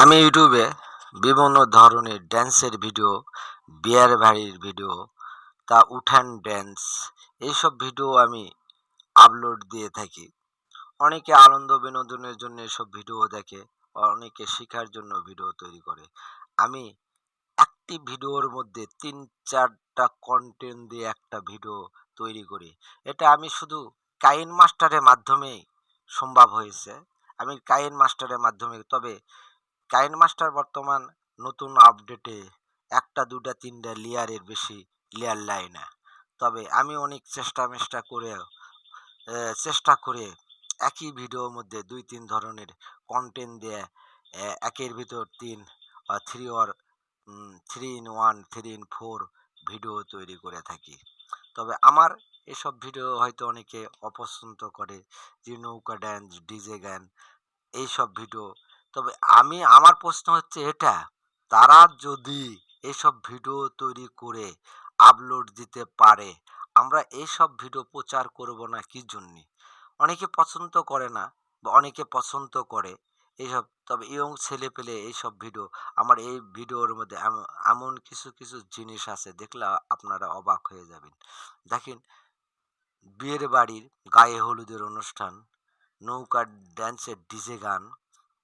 আমি ইউটিউবে বিভিন্ন ধরনের ড্যান্সের ভিডিও, বিয়ের বাড়ির ভিডিও, উঠান ড্যান্স এইসব ভিডিও আমি আপলোড দিয়ে থাকি। অনেকে আনন্দ বিনোদনের জন্য এসব ভিডিও দেখে, অনেকে শিখার জন্য ভিডিও তৈরি করে। আমি একটি ভিডিওর মধ্যে ৩-৪ টা কনটেন্ট দিয়ে একটা ভিডিও তৈরি করি। এটা আমি শুধু কাইন মাস্টারের মাধ্যমেই সম্ভব হয়েছে। আমি কাইন মাস্টারের মাধ্যমে তবে কাইন মাস্টার বর্তমান নতুন আপডেটে ১টা ২টা ৩টা লেয়ারের বেশি লেয়ার নেয় না। তবে আমি অনেক চেষ্টা-মেষ্টা করেও চেষ্টা করে একই ভিডিওর মধ্যে ২-৩ ধরনের কনটেন্ট দিয়ে একের ভিতর ৩ বা 3 in 1, 3 in 4 ভিডিও তৈরি করে থাকি। তবে আমার এসব ভিডিও হয়তো অনেকে অপছন্দ করে যে নৌকা ড্যান্স, ডিজে গান এইসব ভিডিও। তবে আমার প্রশ্ন হচ্ছে এটা, তারা যদি এইসব ভিডিও তৈরি করে আপলোড দিতে পারে, আমরা এইসব ভিডিও প্রচার করব না কি জন্যে? অনেকে পছন্দ করে না বা অনেকে পছন্দ করে এইসব। তবে ইয়ং ছেলেপেলে এইসব ভিডিও, আমার এই ভিডিওর মধ্যে এমন কিছু জিনিস আছে দেখলে আপনারা অবাক হয়ে যাবেন। দেখেন, বিয়ের বাড়ির গায়ে হলুদের অনুষ্ঠান, নৌকার ড্যান্সের ডিজে গান,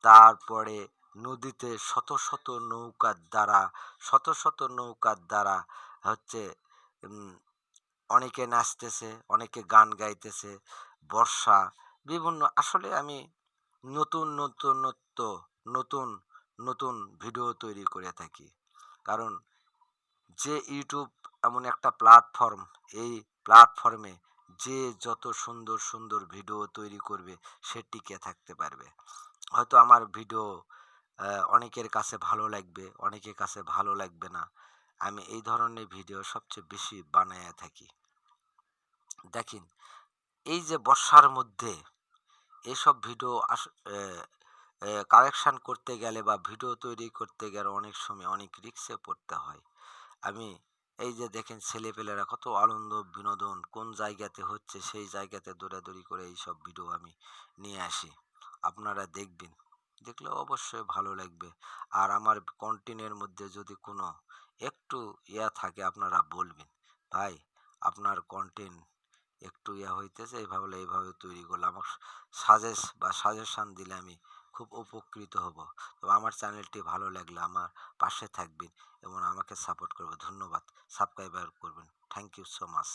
তারপরে নদীতে শত শত নৌকার দ্বারা হচ্ছে উম, অনেকে নাচতেছে, অনেকে গান গাইতেছে, বর্ষা, বিভিন্ন আসলে আমি নতুন নতুন নতুন ভিডিও তৈরি করে থাকি। কারণ যে ইউটিউব এমন একটা প্ল্যাটফর্ম, এই প্ল্যাটফর্মে যে যত সুন্দর ভিডিও তৈরি করবে সে টিকে থাকতে পারবে। হয়তো আমার ভিডিও অনেকের কাছে ভালো লাগবে, অনেকের কাছে ভালো লাগবে না। আমি এই ধরনের ভিডিও সবচেয়ে বেশি বানায়া থাকি। দেখেন, এই যে বর্ষার মধ্যে এসব ভিডিও কালেকশন করতে গেলে বা ভিডিও তৈরি করতে গেলে অনেক সময় অনেক রিস্কে পড়তে হয়। আমি এই যে দেখেন, ছেলেপেলেরা কত আনন্দ বিনোদন কোন জায়গাতে হচ্ছে সেই জায়গাতে দৌড়াদৌড়ি করে এইসব ভিডিও আমি নিয়ে আসি। আপনারা দেখবেন, দেখলে অবশ্যই ভালো লাগবে। আর আমার কন্টেন্টের মধ্যে যদি কোনো একটু থাকে আপনারা বলবেন, ভাই আপনার কন্টেন্ট একটু হইতেছে, এইভাবে তৈরি করলে আমার সাজেশন দিলে আমি খুব উপকৃত হব। তো আমার চ্যানেলটি ভালো লাগলে আমার পাশে থাকবেন এবং আমাকে সাপোর্ট করবেন। ধন্যবাদ। সাবস্ক্রাইবার করবেন। Thank you so much.